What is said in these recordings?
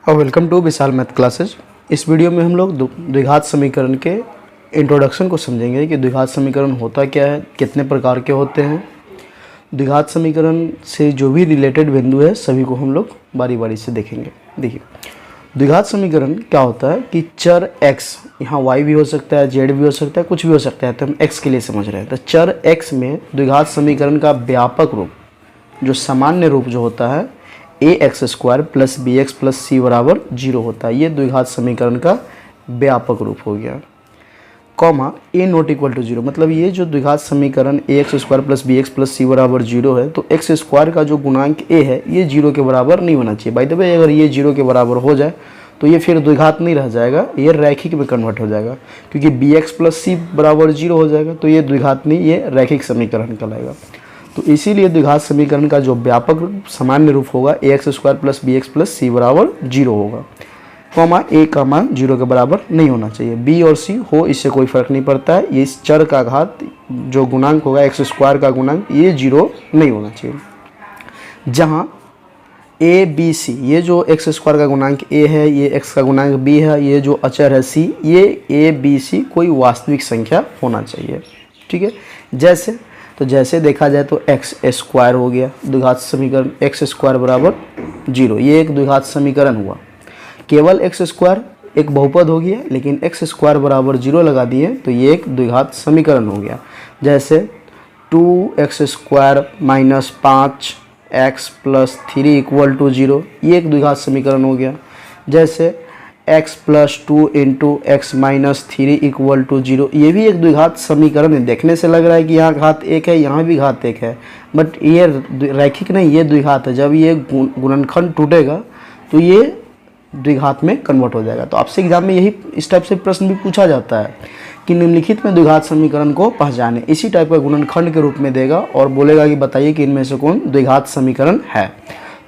Welcome to Vishal math classes. इस video में हम लोग द्विघात समीकरण के इंट्रोडक्शन को समझेंगे कि द्विघात समीकरण होता क्या है, कितने प्रकार के होते हैं। द्विघात समीकरण से जो भी रिलेटेड बिंदु है सभी को हम लोग बारी बारी से देखेंगे। देखिए, द्विघात समीकरण क्या होता है कि चर x, यहाँ y भी हो सकता है, z भी हो सकता है, कुछ भी हो सकता है, तो हम x के लिए समझ रहे हैं। तो चर x में द्विघात समीकरण का व्यापक रूप, जो सामान्य रूप जो होता है ax² plus bx plus c बराबर 0 होता है। ये द्विघात समीकरण का व्यापक रूप हो गया। Comma a not equal to 0, मतलब ये जो द्विघात समीकरण ax² plus bx plus c बराबर 0 है, तो x² का जो गुणांक a है ये 0 के बराबर नहीं होना चाहिए। बाय द वे, अगर ये 0 के बराबर हो जाए तो ये फिर द्विघात नहीं रह जाएगा, ये रैखिक में कन्वर्ट हो जाएगा, क्योंकि bx प्लस c बराबर 0 हो जाएगा तो ये द्विघात नहीं, ये रैखिक समीकरण कहलाएगा। तो इसीलिए द्विघात समीकरण का जो व्यापक रूप सामान्य रूप होगा ax² plus bx plus c बराबर 0 होगा। कॉमा a का मान 0 के बराबर नहीं होना चाहिए। b और c हो, इससे कोई फर्क नहीं पड़ता है। ये इस चर का घात जो गुणांक होगा x² का गुणांक, ये 0 नहीं होना चाहिए। जहाँ a b c, ये जो x² का गुणांक a है, ये x का गुणांक b है, ये जो अचर है c, ये a b c कोई वास्तविक संख्या होना चाहिए। ठीक है, जैसे देखा जाए तो x² हो गया द्विघात समीकरण, x² बराबर 0, ये एक द्विघात समीकरण हुआ। केवल x² एक बहुपद हो गया, लेकिन x² बराबर 0 लगा दिए तो ये एक द्विघात समीकरण हो गया। जैसे 2x² minus 5x plus 3 equal to 0, ये एक द्विघात समीकरण हो गया। जैसे x plus 2 into x minus 3 equal to 0, ये भी एक द्विघात समीकरण है। देखने से लग रहा है कि यहाँ घात 1 है, यहाँ भी घात 1 है, बट ये रैखिक नहीं, ये द्विघात है। जब ये गुणनखंड टूटेगा तो ये द्विघात में कन्वर्ट हो जाएगा। तो आपसे एग्जाम में यही इस टाइप से प्रश्न भी पूछा जाता है कि निम्नलिखित में द्विघात समीकरण को पहचाने। इसी टाइप का गुणनखंड के रूप में देगा और बोलेगा कि बताइए कि इनमें से कौन द्विघात समीकरण है।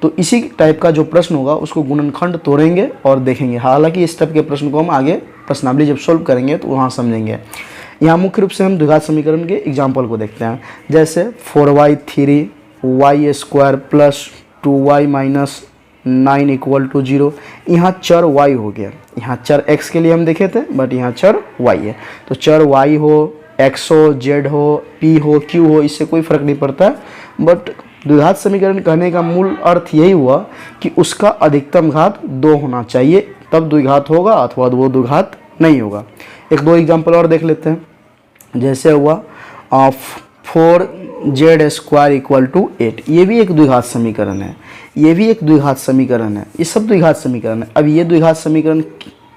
तो इसी टाइप का जो प्रश्न होगा उसको गुणनखंड तोड़ेंगे और देखेंगे। हालांकि इस टाइप के प्रश्न को हम आगे प्रश्नावली जब सोल्व करेंगे तो वहाँ समझेंगे। यहाँ मुख्य रूप से हम द्विघात समीकरण के एग्जाम्पल को देखते हैं। जैसे 4y3 y² plus 2y minus 9 equal to 0, यहाँ चर y हो गया। यहाँ चर x के लिए हम देखे थे, बट यहाँ चर y है। तो चर y हो, x हो, z हो, p हो, q हो, इससे कोई फर्क नहीं पड़ता। बट द्विघात समीकरण कहने का मूल अर्थ यही हुआ कि उसका अधिकतम घात 2 होना चाहिए, तब द्विघात होगा, अथवा वो द्विघात नहीं होगा। एक दो एग्जाम्पल और देख लेते हैं। जैसे हुआ 4z² इक्वल टू 8, ये भी एक द्विघात समीकरण है, ये भी एक द्विघात समीकरण है, ये सब द्विघात समीकरण है। अब ये द्विघात समीकरण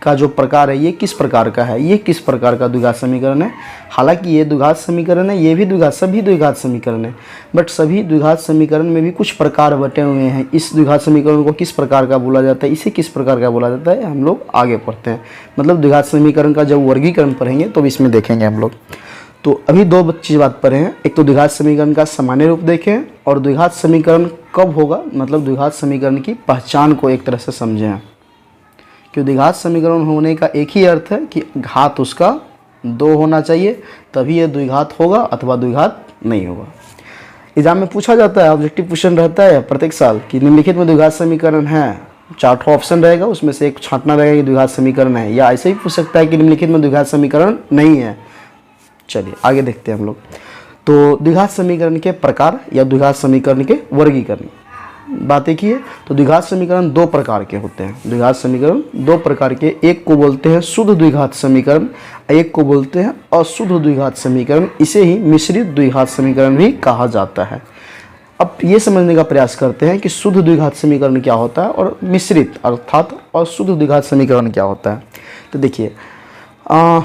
का जो प्रकार है ये किस प्रकार का है, ये किस प्रकार का द्विघात समीकरण है। हालांकि ये द्विघात समीकरण है, ये भी सभी द्विघात समीकरण है, बट सभी द्विघात समीकरण में भी कुछ प्रकार बटे हुए हैं। इस द्विघात समीकरण को किस प्रकार का बोला जाता है, इसे किस प्रकार का बोला जाता है, हम लोग आगे पढ़ते हैं। मतलब द्विघात समीकरण का जब वर्गीकरण पढ़ेंगे तो इसमें देखेंगे हम लोग। तो अभी दो चीज़ बात पर हैं, एक तो द्विघात समीकरण का सामान्य रूप देखें, और द्विघात समीकरण कब होगा, मतलब द्विघात समीकरण की पहचान को एक तरह से समझें। कि द्विघात समीकरण होने का एक ही अर्थ है कि घात उसका 2 होना चाहिए, तभी यह द्विघात होगा, अथवा द्विघात नहीं होगा। एग्जाम में पूछा जाता है, ऑब्जेक्टिव क्वेश्चन रहता है प्रत्येक साल कि निम्नलिखित में द्विघात समीकरण है, 4 ऑप्शन रहेगा, उसमें से एक छांटना रहेगा कि द्विघात समीकरण है, या ऐसे ही पूछ सकता है कि निम्नलिखित में द्विघात समीकरण नहीं है। चलिए आगे देखते हैं हम लोग। तो द्विघात समीकरण के प्रकार या द्विघात समीकरण के वर्गीकरण बातें की है। तो द्विघात समीकरण 2 प्रकार के होते हैं। द्विघात समीकरण 2 प्रकार के, एक को बोलते हैं शुद्ध द्विघात समीकरण, एक को बोलते हैं अशुद्ध द्विघात समीकरण। इसे ही मिश्रित द्विघात समीकरण भी कहा जाता है। अब ये समझने का प्रयास करते हैं कि शुद्ध द्विघात समीकरण क्या होता है और मिश्रित अर्थात अशुद्ध द्विघात समीकरण क्या होता है। तो देखिए,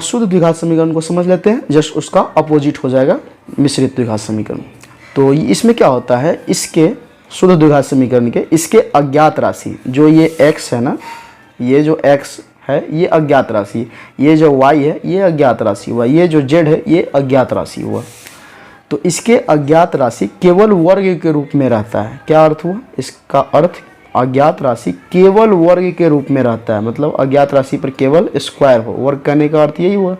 शुद्ध द्विघात समीकरण को समझ लेते हैं, जस्ट उसका अपोजिट हो जाएगा मिश्रित द्विघात समीकरण। तो इसमें क्या होता है, इसके शुद्ध द्विघात समीकरण के इसके अज्ञात राशि, जो ये x है ना, ये जो x है ये अज्ञात राशि, ये जो y है ये अज्ञात राशि हुआ, ये जो z है ये अज्ञात राशि हुआ। तो इसके अज्ञात राशि केवल वर्ग के रूप में रहता है। क्या अर्थ हुआ, इसका अर्थ अज्ञात राशि केवल वर्ग के रूप में रहता है, मतलब अज्ञात राशि पर केवल स्क्वायर हो। वर्ग करने का अर्थ यही हुआ।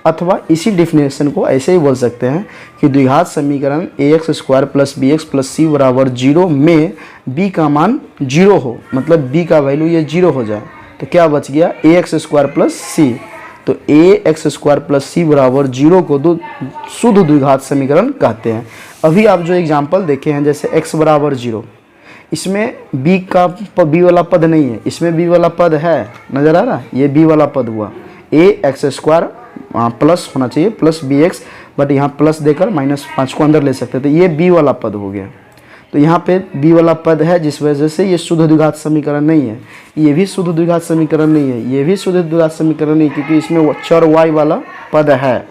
अथवा इसी डिफिनेशन को ऐसे ही बोल सकते हैं कि द्विघात समीकरण ax square plus B X plus C बराबर 0 में b का मान 0 हो, मतलब b का वैल्यू ये 0 हो जाए, तो क्या बच गया ax स्क्वायर प्लस सी। तो ax स्क्वायर प्लस सी बराबर 0 को शुद्ध द्विघात समीकरण कहते हैं। अभी आप जो एग्जाम्पल देखे हैं जैसे x बराबर 0, इसमें b वाला पद नहीं है, इसमें b वाला पद है, नज़र आ रहा है, ये b वाला पद हुआ, ax स्क्वायर प्लस होना चाहिए प्लस बी एक्स, बट यहाँ प्लस देकर -5 को अंदर ले सकते, तो ये b वाला पद हो गया। तो यहाँ पे b वाला पद है, जिस वजह से ये शुद्ध द्विघात समीकरण नहीं है, ये भी शुद्ध द्विघात समीकरण नहीं है, ये भी शुद्ध द्विघात समीकरण नहीं, क्योंकि इसमें चर y वाला पद है।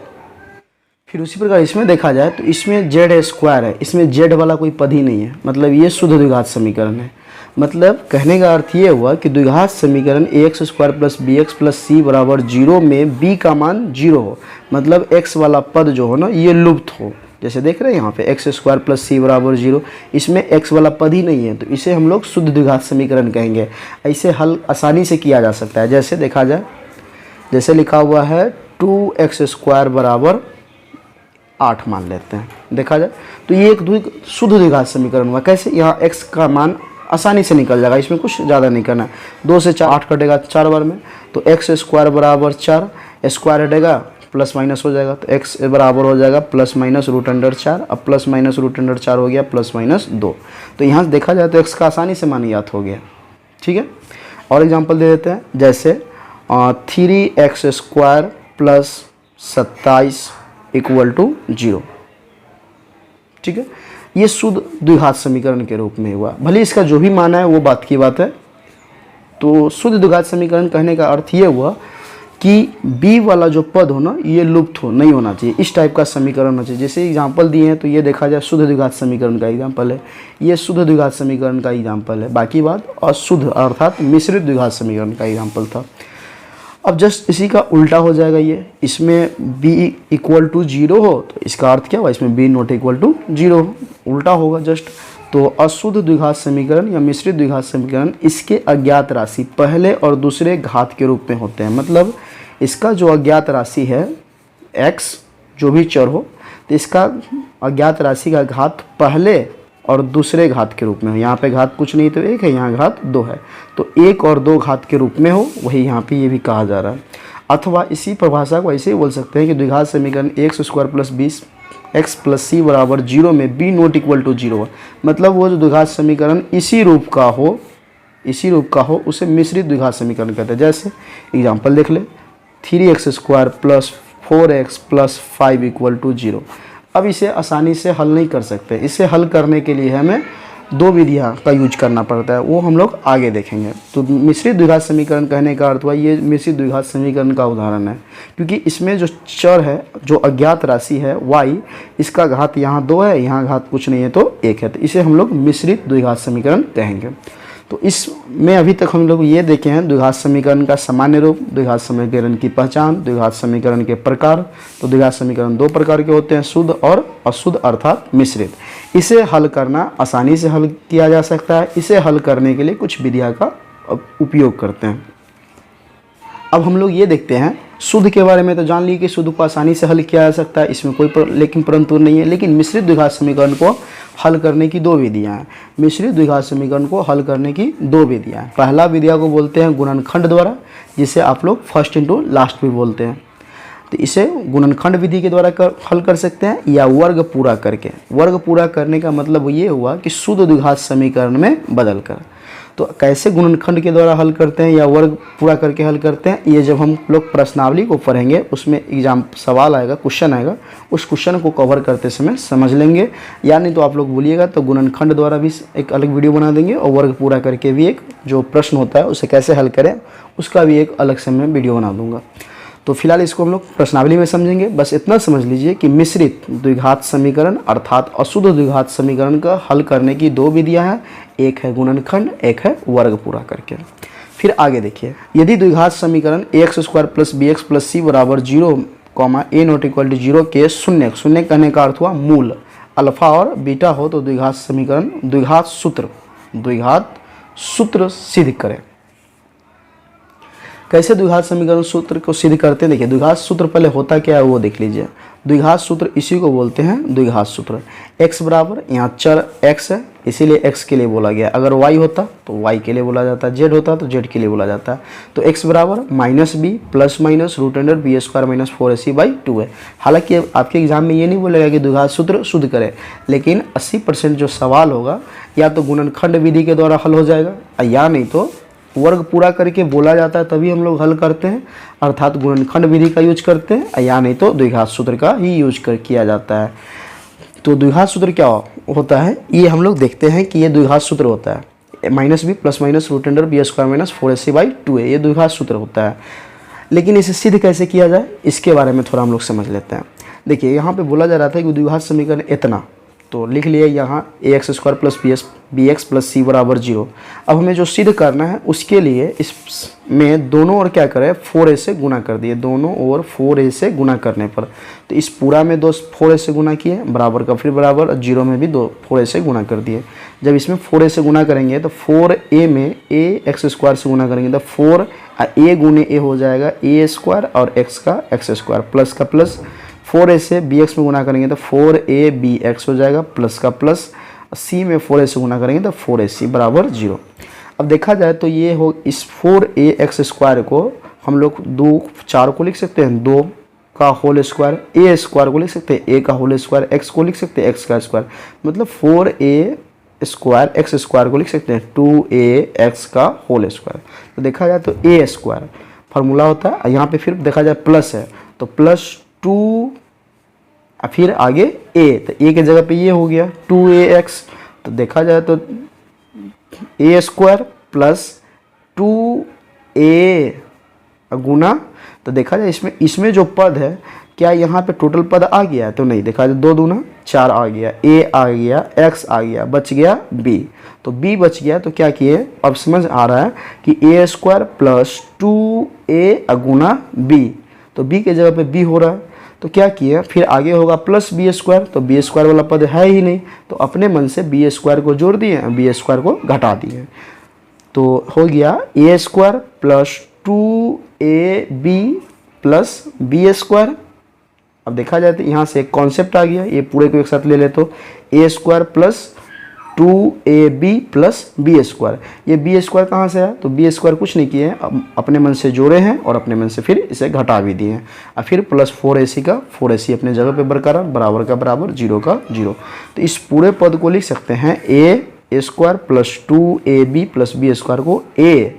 फिर उसी प्रकार इसमें देखा जाए तो इसमें z स्क्वायर है, इसमें z वाला कोई पद ही नहीं है, मतलब ये शुद्ध द्विघात समीकरण है। मतलब कहने का अर्थ ये हुआ कि द्विघात समीकरण ax square plus B X plus C बराबर 0 में b का मान 0 हो, मतलब x वाला पद जो हो ना ये लुप्त हो। जैसे देख रहे हैं यहाँ पे एक्स स्क्वायर प्लस सी बराबर 0, इसमें x वाला पद ही नहीं है, तो इसे हम लोग शुद्ध द्विघात समीकरण कहेंगे। ऐसे हल आसानी से किया जा सकता है। जैसे देखा जाए, जैसे लिखा हुआ है 2x स्क्वायर बराबर 8 मान लेते हैं, देखा जाए तो ये एक शुद्ध द्विघात समीकरण हुआ। कैसे, यहाँ x का मान आसानी से निकल जाएगा, इसमें कुछ ज़्यादा नहीं करना है। 2 से 8 कटेगा 4 बार में, तो x स्क्वायर बराबर 4, स्क्वायर हटेगा प्लस माइनस हो जाएगा, तो x बराबर हो जाएगा प्लस माइनस रूट अंडर 4। अब प्लस माइनस रूट अंडर 4 हो गया प्लस माइनस 2। तो यहाँ से देखा जाए तो x का आसानी से मान याद हो गया। ठीक है, और एग्जांपल दे देते हैं, जैसे 3x square plus 27 equal to 0। ठीक है, ये शुद्ध द्विघात समीकरण के रूप में हुआ, भले इसका जो भी माना है वो बात की बात है। तो शुद्ध द्विघात समीकरण कहने का अर्थ ये हुआ कि b वाला जो पद हो ना ये लुप्त हो, नहीं होना चाहिए, इस टाइप का समीकरण होना चाहिए। जैसे एग्जांपल दिए हैं तो ये देखा जाए शुद्ध द्विघात समीकरण का एग्जांपल है, ये शुद्ध द्विघात समीकरण का एग्जांपल है, बाकी बात अशुद्ध अर्थात मिश्रित द्विघात समीकरण का एग्जांपल था। अब जस्ट इसी का उल्टा हो जाएगा, ये इसमें b इक्वल टू 0 हो तो इसका अर्थ क्या हुआ, इसमें b नॉट इक्वल टू 0 उल्टा होगा जस्ट। तो अशुद्ध द्विघात समीकरण या मिश्रित द्विघात समीकरण इसके अज्ञात राशि पहले और दूसरे घात के रूप में होते हैं। मतलब इसका जो अज्ञात राशि है x, जो भी चर हो, तो इसका अज्ञात राशि का घात पहले और दूसरे घात के रूप में हो। यहाँ पे घात कुछ नहीं तो 1 है, यहाँ घात 2 है, तो 1 और 2 घात के रूप में हो, वही यहाँ पे ये भी कहा जा रहा है। अथवा इसी परिभाषा को ऐसे ही बोल सकते हैं कि द्विघात समीकरण X square plus 20 X plus C बराबर 0 में b नॉट इक्वल टू 0 है। मतलब वो जो द्विघात समीकरण इसी रूप का हो उसे मिश्रित द्विघात समीकरण कहते हैं। जैसे एग्जांपल देख ले, 3x square plus 4x plus 5 equal to 0। अब इसे आसानी से हल नहीं कर सकते, इसे हल करने के लिए हमें 2 विधियाँ का यूज करना पड़ता है, वो हम लोग आगे देखेंगे। तो मिश्रित द्विघात समीकरण कहने का अर्थ हुआ ये मिश्रित द्विघात समीकरण का उदाहरण है, क्योंकि इसमें जो चर है, जो अज्ञात राशि है y, इसका घात यहाँ 2 है, यहाँ घात कुछ नहीं है तो 1 है, तो इसे हम लोग मिश्रित द्विघात समीकरण कहेंगे। तो इसमें अभी तक हम लोग ये देखे हैं द्विघात समीकरण का सामान्य रूप, द्विघात समीकरण की पहचान, द्विघात समीकरण के प्रकार। तो द्विघात समीकरण 2 प्रकार के होते हैं, शुद्ध और अशुद्ध अर्थात मिश्रित। इसे हल करना आसानी से हल किया जा सकता है, इसे हल करने के लिए कुछ विधियाँ का उपयोग करते हैं। अब हम लोग ये देखते हैं, शुद्ध के बारे में तो जान ली कि शुद्ध को आसानी से हल किया जा सकता है, इसमें कोई लेकिन परंतु नहीं है। लेकिन मिश्रित द्विघात समीकरण को हल करने की 2 विधियाँ हैं। मिश्रित द्विघात समीकरण को हल करने की 2 विधियाँ हैं। पहला विधिया को बोलते हैं गुणनखंड द्वारा, जिसे आप लोग फर्स्ट इंटू लास्ट भी बोलते हैं। तो इसे गुणनखंड विधि के द्वारा हल कर सकते हैं, या वर्ग पूरा करके। वर्ग पूरा करने का मतलब ये हुआ कि शुद्ध द्विघात समीकरण में बदल कर। तो कैसे गुणनखंड के द्वारा हल करते हैं या वर्ग पूरा करके हल करते हैं, ये जब हम लोग प्रश्नावली को पढ़ेंगे उसमें एग्जाम सवाल आएगा, क्वेश्चन आएगा, उस क्वेश्चन को कवर करते समय समझ लेंगे। या नहीं तो आप लोग बोलिएगा तो गुणनखंड द्वारा भी एक अलग वीडियो बना देंगे, और वर्ग पूरा करके भी एक जो प्रश्न होता है उसे कैसे हल करें उसका भी एक अलग से मैं वीडियो बना दूँगा। तो फिलहाल इसको हम लोग प्रश्नावली में समझेंगे। बस इतना समझ लीजिए कि मिश्रित द्विघात समीकरण अर्थात अशुद्ध द्विघात समीकरण का हल करने की 2 विधियाँ हैं, एक है गुणनखंड, एक है वर्ग पूरा करके। फिर आगे देखिए, यदि द्विघात समीकरण X square plus B X plus C बराबर 0 a नॉट इक्वल टू 0 के शून्य कहने का अर्थ हुआ मूल अल्फा और बीटा हो, तो द्विघात समीकरण द्विघात सूत्र सिद्ध करें। कैसे द्विघात समीकरण सूत्र को सिद्ध करते हैं? देखिए द्विघात सूत्र पहले होता क्या है वो देख लीजिए। द्विघात सूत्र इसी को बोलते हैं द्विघात सूत्र। x बराबर, यहाँ चर x है इसीलिए x के लिए बोला गया, अगर y होता तो y के लिए बोला जाता, z होता तो z के लिए बोला जाता। तो x बराबर minus b plus minus root under b square minus 4ac/2 है। हालांकि आपके एग्जाम में ये नहीं बोलेगा कि द्विघात सूत्र शुद्ध करें, लेकिन 80% जो सवाल होगा या तो गुणनखंड विधि के द्वारा हल हो जाएगा या नहीं तो वर्ग पूरा करके बोला जाता है तभी हम लोग हल करते हैं, अर्थात गुणनखंड विधि का यूज करते हैं या नहीं तो द्विघात सूत्र का ही यूज किया जाता है। तो द्विघात सूत्र क्या होता है ये हम लोग देखते हैं कि ये द्विघात सूत्र होता है minus b plus minus root under b square minus 4ac/2 है, ये द्विघात सूत्र होता है। लेकिन इसे सिद्ध कैसे किया जाए इसके बारे में थोड़ा हम लोग समझ लेते हैं। देखिए यहाँ पे बोला जा रहा था कि द्विघात समीकरण इतना, तो लिख लिया यहाँ ax² plus bx plus c बराबर 0। अब हमें जो सिद्ध करना है उसके लिए इसमें दोनों ओर क्या करें 4a से गुना कर दिए, दोनों ओर 4a से गुना करने पर तो इस पूरा में 4a से गुना किए बराबर का फिर बराबर, 0 में भी 4a से गुना कर दिए। जब इसमें 4a से गुना करेंगे तो 4a में ax² से गुना करेंगे तो 4 a गुने a हो जाएगा a² और x का x² प्लस का प्लस, 4a से bx में गुना करेंगे तो 4abx हो जाएगा प्लस का प्लस, c में 4a से गुना करेंगे तो 4ac बराबर 0। अब देखा जाए तो ये हो इस 4ax² को हम लोग 4 को लिख सकते हैं 2 का होल स्क्वायर, a² को लिख सकते हैं a का होल स्क्वायर, x को लिख सकते हैं x का स्क्वायर, मतलब 4a² x² को लिख सकते हैं 2ax का होल स्क्वायर। तो देखा जाए तो a² फार्मूला होता है, यहाँ पे फिर देखा जाए प्लस है तो प्लस 2 फिर आगे a, तो a के जगह पे ये हो गया 2ax। तो देखा जाए तो a² प्लस 2a गुना, तो देखा जाए इसमें जो पद है क्या यहाँ पे टोटल पद आ गया है? तो नहीं, देखा जाए 2 दूना 4 आ गया, a आ गया, x आ गया, बच गया b। तो b बच गया तो क्या किए, अब समझ आ रहा है कि a² प्लस 2a गुना b, तो b के जगह पे b हो रहा है तो क्या किया फिर आगे होगा प्लस b², तो b² वाला पद है ही नहीं तो अपने मन से b² को जोड़ दिए, b² को घटा दिए, तो हो गया a² plus 2ab plus b²। अब देखा जाए तो यहाँ से एक कॉन्सेप्ट आ गया, ये पूरे को एक साथ ले ले तो a² plus 2ab plus b²। ये b² कहाँ से आया? तो b² कुछ नहीं किए हैं, अपने मन से जोड़े हैं और अपने मन से फिर इसे घटा भी दिए हैं। अब फिर प्लस 4ac का 4ac अपने जगह पे बरकरार, बराबर का बराबर, 0 का 0। तो इस पूरे पद को लिख सकते हैं a² plus 2ab plus b² को a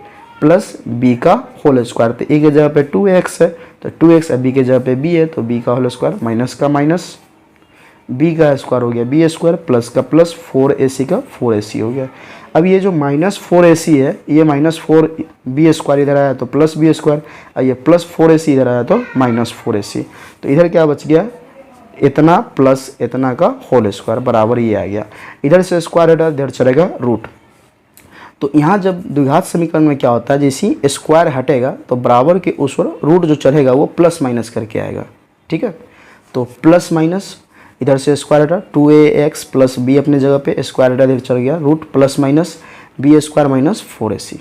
प्लस b का होल स्क्वायर, तो a के जगह पे 2x है तो 2x, b के जगह पे b है तो b का होल स्क्वायर माइनस का माइनस, b का स्क्वायर हो गया b² प्लस का प्लस 4ac का 4ac हो गया। अब ये जो माइनस 4ac है ये माइनस 4b² इधर आया तो प्लस b², और ये प्लस 4ac इधर आया तो माइनस 4ac, तो इधर क्या बच गया इतना प्लस इतना का होल स्क्वायर बराबर ये आ गया, इधर से स्क्वायर हटा इधर चलेगा रूट। तो यहाँ जब द्विघात समीकरण में क्या होता है, जैसे स्क्वायर हटेगा तो बराबर के उस ओर रूट जो चढ़ेगा वो प्लस माइनस करके आएगा, ठीक है। तो प्लस माइनस इधर से स्क्वायर हटा 2ax प्लस b अपने जगह पे, स्क्वायर हटा इधर चढ़ गया root plus minus b² minus 4ac।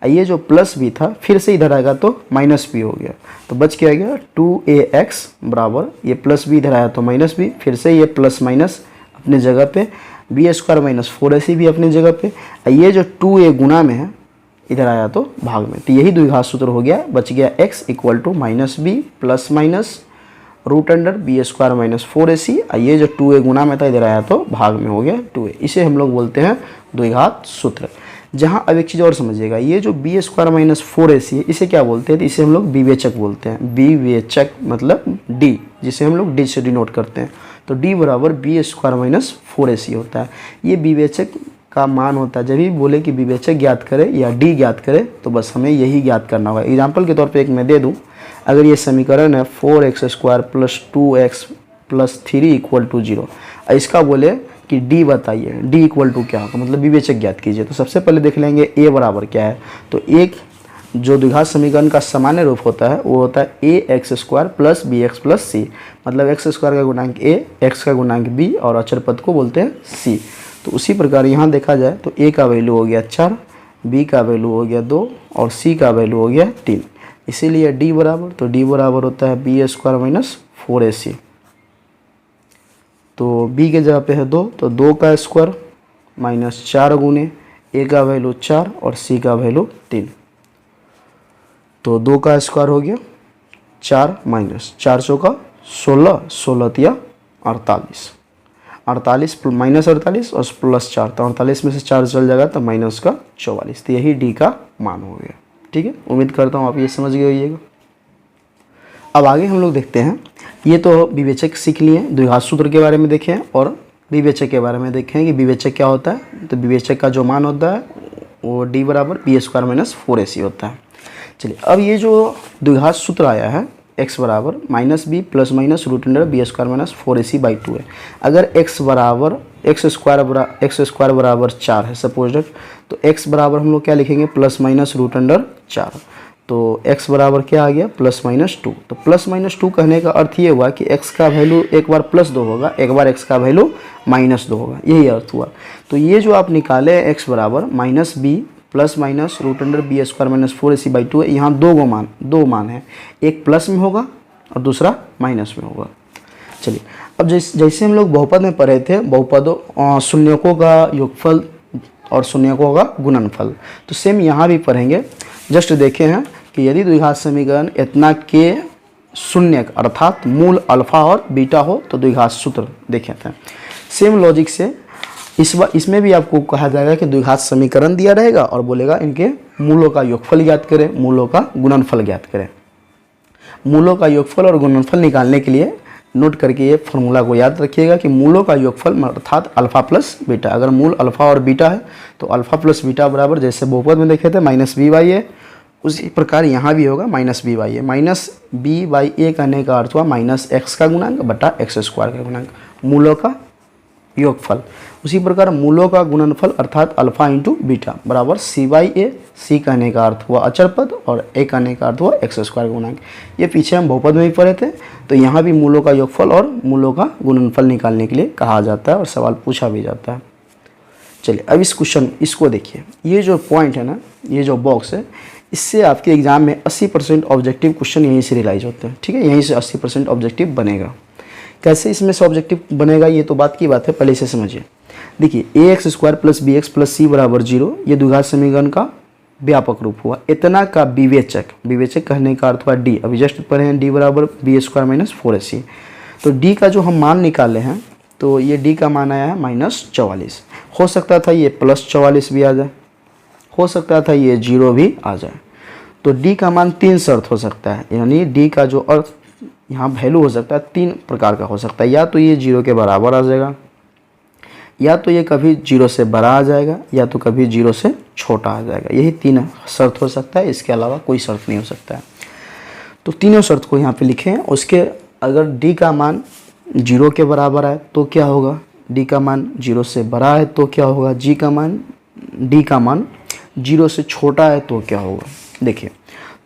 ये जो प्लस b था फिर से इधर आएगा तो माइनस b हो गया, तो बच क्या गया 2ax बराबर, ये प्लस b इधर आया तो माइनस b, फिर से ये प्लस माइनस अपने जगह पे, b² माइनस 4ac भी अपनी जगह पे, ये जो 2a गुना में है इधर आया तो भाग में, तो यही द्विघात सूत्र हो गया। बच गया x equal to minus b plus minus root under b² minus 4ac, ये जो 2a गुना में था इधर आया तो भाग में हो गया 2a। इसे हम लोग बोलते हैं द्विघात सूत्र। जहाँ अब एक चीज़ और समझिएगा, ये जो b² माइनस 4ac है इसे क्या बोलते हैं, तो इसे हम लोग विवेचक बोलते हैं। विवेचक मतलब d, जिसे हम लोग d से डिनोट करते हैं, तो d बराबर b² माइनस 4ac होता है। ये विवेचक का मान होता है, जब भी बोले कि विवेचक ज्ञात करे या d ज्ञात करे तो बस हमें यही ज्ञात करना होगा। एग्जाम्पल के तौर पे एक मैं दे दूं, अगर ये समीकरण है 4x² plus 2x plus 3 equal to 0, इसका बोले कि d बताइए, d इक्वल टू क्या होगा, मतलब विवेचक ज्ञात कीजिए। तो सबसे पहले देख लेंगे a बराबर क्या है, तो एक जो द्विघात समीकरण का सामान्य रूप होता है वो होता है ax² plus bx plus c, मतलब x² का गुणांक a, x का गुणांक b और अचर पद को बोलते हैं c। तो उसी प्रकार यहाँ देखा जाए तो a का वैल्यू हो गया 4, b का वैल्यू हो गया 2 और c का वैल्यू हो गया 3। इसीलिए डी बराबर, तो डी बराबर होता है बी स्क्वायर माइनस 4ac। तो बी के जगह पे है 2, तो 2 का स्क्वायर माइनस 4 गुने ए का वैल्यू 4 और सी का वैल्यू 3। तो 2 का स्क्वायर हो गया 4 माइनस 4 चौका 16, 16 तिया 48, 48 माइनस 48 और प्लस 4, तो 48 में से 4 चल जाएगा तो माइनस का 44। तो यही डी का मान हो गया। ठीक है, उम्मीद करता हूँ आप ये समझ गए होइएगा। अब आगे हम लोग देखते हैं, ये तो विवेचक सीख लिए, द्विघात सूत्र के बारे में देखें और विवेचक के बारे में देखें कि विवेचक क्या होता है। तो विवेचक का जो मान होता है वो डी बराबर बी स्क्वायर माइनस 4ac होता है। चलिए, अब ये जो द्विघात सूत्र आया है x बराबर minus b plus minus root under b square minus 4ac/2 है। अगर x बराबर एक्स स्क्वायर बराबर 4 है सपोज दैट, तो x बराबर हम लोग क्या लिखेंगे प्लस माइनस रूट अंडर 4। तो x बराबर क्या आ गया प्लस माइनस 2। तो प्लस माइनस 2 कहने का अर्थ ये हुआ कि x का वैल्यू एक बार प्लस 2 होगा, एक बार x का वैल्यू माइनस 2 होगा, यही अर्थ हुआ। तो ये जो आप निकाले x बराबर minus b plus minus root under b square minus 4ac/2 है। यहाँ दो मान है, एक प्लस में होगा और दूसरा माइनस में होगा। चलिए, अब जैसे हम लोग बहुपद में पढ़े थे, बहुपदों शून्यकों का योगफल और शून्यकों का गुणनफल, तो सेम यहाँ भी पढ़ेंगे। जस्ट देखे हैं कि यदि द्विघात समीकरण इतना के शून्य अर्थात मूल अल्फा और बीटा हो तो द्विघात सूत्र देखे थे। सेम लॉजिक से इसमें भी आपको कहा जाएगा कि द्विघात समीकरण दिया रहेगा और बोलेगा इनके मूलों का योगफल ज्ञात करें, मूलों का गुणनफल ज्ञात करें। मूलों का योगफल और गुणनफल निकालने के लिए नोट करके ये फॉर्मूला को याद रखिएगा कि मूलों का योगफल अर्थात अल्फा प्लस बीटा। अगर मूल अल्फा और बीटा है तो अल्फा प्लस बीटा बराबर, जैसे बहुपद में देखे थे माइनस बी बाई ए, उसी प्रकार यहाँ भी होगा minus B by A. Minus B by A कहने का अर्थ हुआ माइनस एक्स का गुणांक बटा एक्स स्क्वायर का गुणांक, मूलों का योगफल। उसी प्रकार मूलों का गुणनफल अर्थात अल्फा इंटू बीटा बराबर सी बाई ए। सी कहने का अर्थ हुआ अचर पद और ए कहने का अर्थ हुआ एक्स स्क्वायर गुणांक। ये पीछे हम बहुपद में भी पढ़े थे, तो यहाँ भी मूलों का योगफल और मूलों का गुणनफल निकालने के लिए कहा जाता है और सवाल पूछा भी जाता है। चलिए, अब इस क्वेश्चन इसको देखिए, ये जो पॉइंट है ना, ये जो बॉक्स है, इससे आपके एग्जाम में 80% ऑब्जेक्टिव क्वेश्चन यहीं से रियलाइज होते हैं। ठीक है, यहीं से 80% ऑब्जेक्टिव बनेगा। कैसे इसमें से ऑब्जेक्टिव बनेगा ये तो बात की बात है, पहले इसे समझिए। देखिए, A X square plus B X plus C बराबर 0, ये द्विघात समीकरण का व्यापक रूप हुआ। इतना का विवेचक, विवेचक कहने का अर्थ हुआ डी। अभी जस्ट पढ़े हैं डी बराबर बी स्क्वायर माइनस 4ac। तो डी का जो हम मान निकाले हैं, तो ये डी का मान आया है -44। हो सकता था ये +44 भी आ जाए, हो सकता था ये 0 भी आ जाए। तो डी का मान 3 शर्त हो सकता है, यानी डी का जो अर्थ यहाँ वैल्यू हो सकता है 3 प्रकार का हो सकता है। या तो ये 0 के बराबर आ जाएगा, या तो ये कभी 0 से बड़ा आ जाएगा, या तो कभी 0 से छोटा आ जाएगा। यही 3 शर्त हो सकता है, इसके अलावा कोई शर्त नहीं हो सकता है। तो तीनों शर्त को यहाँ पे लिखें। उसके अगर डी का मान 0 के बराबर है तो क्या होगा, डी का मान 0 से बड़ा है तो क्या होगा, डी का मान 0 से छोटा है तो क्या होगा। देखिए,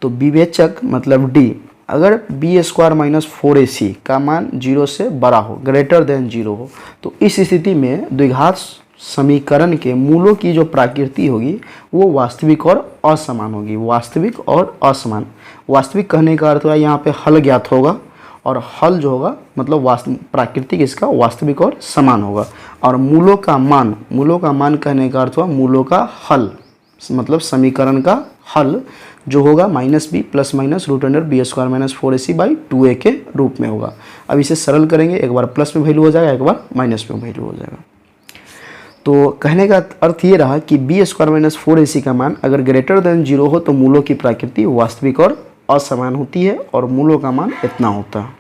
तो विवेचक मतलब डी, अगर बी स्क्वायर माइनस 4ac का मान 0 से बड़ा हो, ग्रेटर देन 0 हो, तो इस स्थिति में द्विघात समीकरण के मूलों की जो प्रकृति होगी वो वास्तविक और असमान होगी। वास्तविक और असमान, वास्तविक कहने का अर्थ है यहाँ पे हल ज्ञात होगा, और हल जो होगा मतलब प्राकृतिक इसका वास्तविक और समान होगा। और मूलों का मान कहने का अर्थ हुआ मूलों का हल, मतलब समीकरण का हल जो होगा -b plus minus root under b square minus 4ac/2a के रूप में होगा। अब इसे सरल करेंगे, एक बार प्लस में वैल्यू हो जाएगा, एक बार माइनस में वैल्यू हो जाएगा। तो कहने का अर्थ ये रहा कि बी स्क्वायर माइनस 4ac का मान अगर ग्रेटर देन 0 हो तो मूलों की प्रकृति वास्तविक और असमान होती है और मूलों का मान इतना होता है।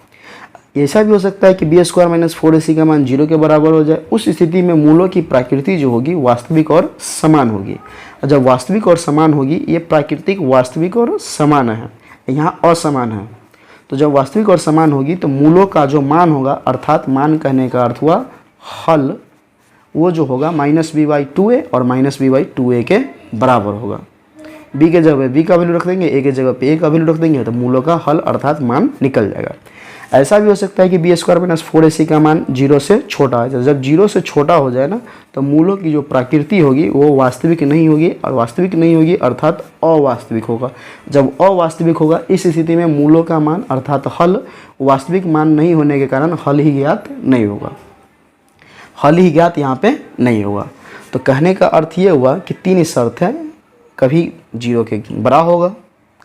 ऐसा भी हो सकता है कि बी स्क्वायर माइनस 4ac का मान 0 के बराबर हो जाए। उस स्थिति में मूलों की प्रकृति जो होगी वास्तविक और समान होगी। जब वास्तविक और समान होगी, ये प्राकृतिक वास्तविक और समान है, यहाँ असमान है। तो जब वास्तविक और समान होगी तो मूलों का जो मान होगा, अर्थात मान कहने का अर्थ हुआ हल, वो जो होगा -b/2a और -b/2a के बराबर होगा। b के जगह पे b का वैल्यू रख देंगे, a के जगह पे a का वैल्यू रख देंगे, तो मूलों का हल अर्थात मान निकल जाएगा। ऐसा भी हो सकता है कि बी स्क्वायर माइनस 4ac का मान 0 से छोटा है। जब 0 से छोटा हो जाए ना, तो मूलों की जो प्रकृति होगी वो वास्तविक नहीं होगी, और वास्तविक नहीं होगी अर्थात अवास्तविक होगा। जब अवास्तविक होगा, इस स्थिति में मूलों का मान अर्थात हल वास्तविक मान नहीं होने के कारण हल ही ज्ञात नहीं होगा, हल ही ज्ञात यहाँ पे नहीं होगा। तो कहने का अर्थ ये हुआ कि 3 शर्त है, कभी 0 के बड़ा होगा,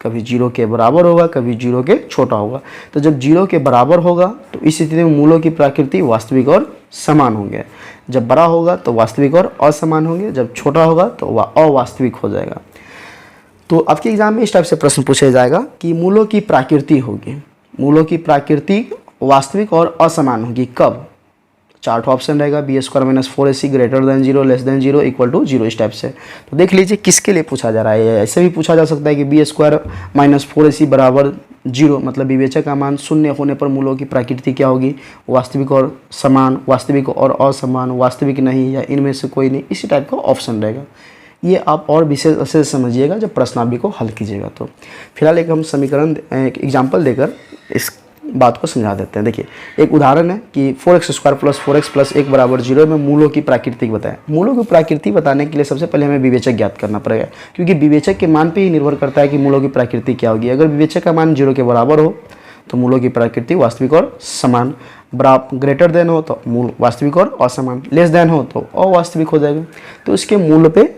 कभी 0 के बराबर होगा, कभी 0 के छोटा होगा। तो जब 0 के बराबर होगा तो इस स्थिति में मूलों की प्रकृति वास्तविक और समान होंगे। जब बड़ा होगा तो वास्तविक और असमान होंगे, जब छोटा होगा तो वह अवास्तविक हो जाएगा। तो आपके एग्जाम में इस टाइप से प्रश्न पूछा जाएगा कि मूलों की प्रकृति होगी, मूलों की प्रकृति वास्तविक और असमान होगी कब? 4 ऑप्शन रहेगा, b square minus 4ac greater than 0 less than 0 equal to 0 इस टाइप से। तो देख लीजिए किसके लिए पूछा जा रहा है। ऐसे भी पूछा जा सकता है कि बी स्क्वायर माइनस 4ac बराबर 0, मतलब विवेचक का मान शून्य होने पर मूलों की प्रकृति क्या होगी? वास्तविक और समान, वास्तविक और असमान, वास्तविक नहीं, या इनमें से कोई नहीं, इसी टाइप का ऑप्शन रहेगा। ये आप और विशेष से समझिएगा जब प्रश्नावली को हल कीजिएगा। तो फिलहाल एक हम समीकरण, एक एग्जाम्पल देकर इस बात को समझा देते हैं। देखिए एक उदाहरण है कि 4x square plus 4x plus 1 बराबर 0 में मूलों की प्रकृति बताएं। मूलों की प्रकृति बताने के लिए सबसे पहले हमें विवेचक ज्ञात करना पड़ेगा, क्योंकि विवेचक के मान पे ही निर्भर करता है कि मूलों की प्रकृति क्या होगी। अगर विवेचक का मान 0 के बराबर हो तो मूलों की प्रकृति वास्तविक और समान, ग्रेटर देन हो तो मूल वास्तविक और असमान, लेस देन हो तो अवास्तविक हो जाएगा। तो इसके मूल पे,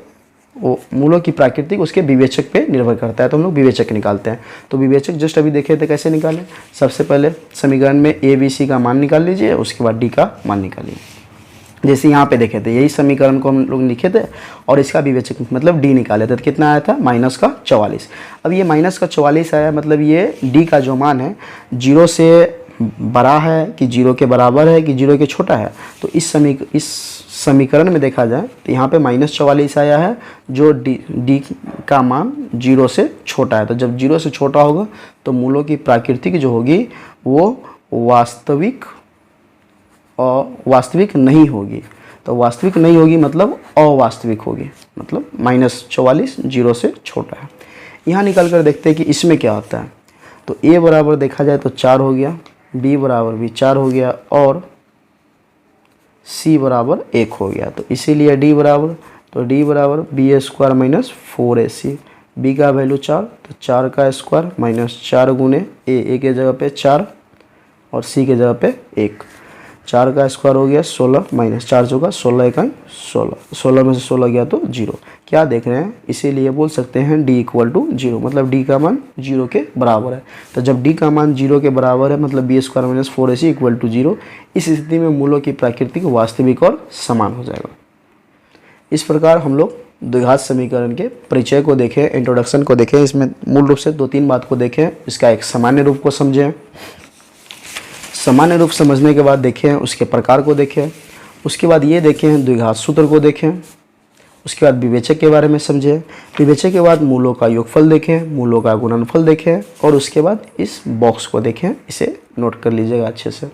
वो मूलों की प्रकृति उसके विवेचक पे निर्भर करता है। तो हम लोग विवेचक निकालते हैं। तो विवेचक जस्ट अभी देखे थे कैसे निकालें। सबसे पहले समीकरण में ए बी सी का मान निकाल लीजिए, उसके बाद डी का मान निकालिए। जैसे यहाँ पे देखे थे, यही समीकरण को हम लोग लिखे थे और इसका विवेचक मतलब डी निकाले थे। तो कितना आया था? माइनस का 44। अब ये माइनस का 44 आया, मतलब ये डी का जो मान है 0 से बड़ा है कि 0 के बराबर है कि 0 के छोटा है। तो इस समीकरण में देखा जाए तो यहाँ पे माइनस 44 आया है, जो डी का मान 0 से छोटा है। तो जब 0 से छोटा होगा तो मूलों की प्रकृति जो होगी वो वास्तविक नहीं होगी। तो वास्तविक नहीं होगी मतलब अवास्तविक होगी, मतलब माइनस 44 0 से छोटा है। यहाँ निकल कर देखते हैं कि इसमें क्या होता है। तो ए बराबर देखा जाए तो 4 हो गया, बी बराबर भी 4 हो गया और सी बराबर 1 हो गया। तो इसीलिए डी बराबर, तो डी बराबर b square minus 4ac। B का वैल्यू 4, तो 4 का स्क्वायर माइनस 4 गुने ए के जगह पे 4 और सी के जगह पे 1। 4 का स्क्वायर हो गया 16 माइनस 4 चौका 16 इकाई 16, 16 में से 16 गया तो 0। क्या देख रहे हैं? इसीलिए बोल सकते हैं डी इक्वल टू 0, मतलब डी का मान 0 के बराबर है। तो जब डी का मान 0 के बराबर है मतलब b square minus 4ac equal to 0, इस स्थिति में मूलों की प्रकृति वास्तविक और समान हो जाएगा। इस प्रकार हम लोग द्विघात समीकरण के परिचय को देखें, इंट्रोडक्शन को देखें। इसमें मूल रूप से 2-3 बात को देखें। इसका एक सामान्य रूप को समझें, सामान्य रूप समझने के बाद देखें उसके प्रकार को देखें, उसके बाद ये देखें द्विघात सूत्र को देखें, उसके बाद विवेचक के बारे में समझें, विवेचक के बाद मूलों का योगफल देखें, मूलों का गुणनफल देखें और उसके बाद इस बॉक्स को देखें। इसे नोट कर लीजिएगा अच्छे से।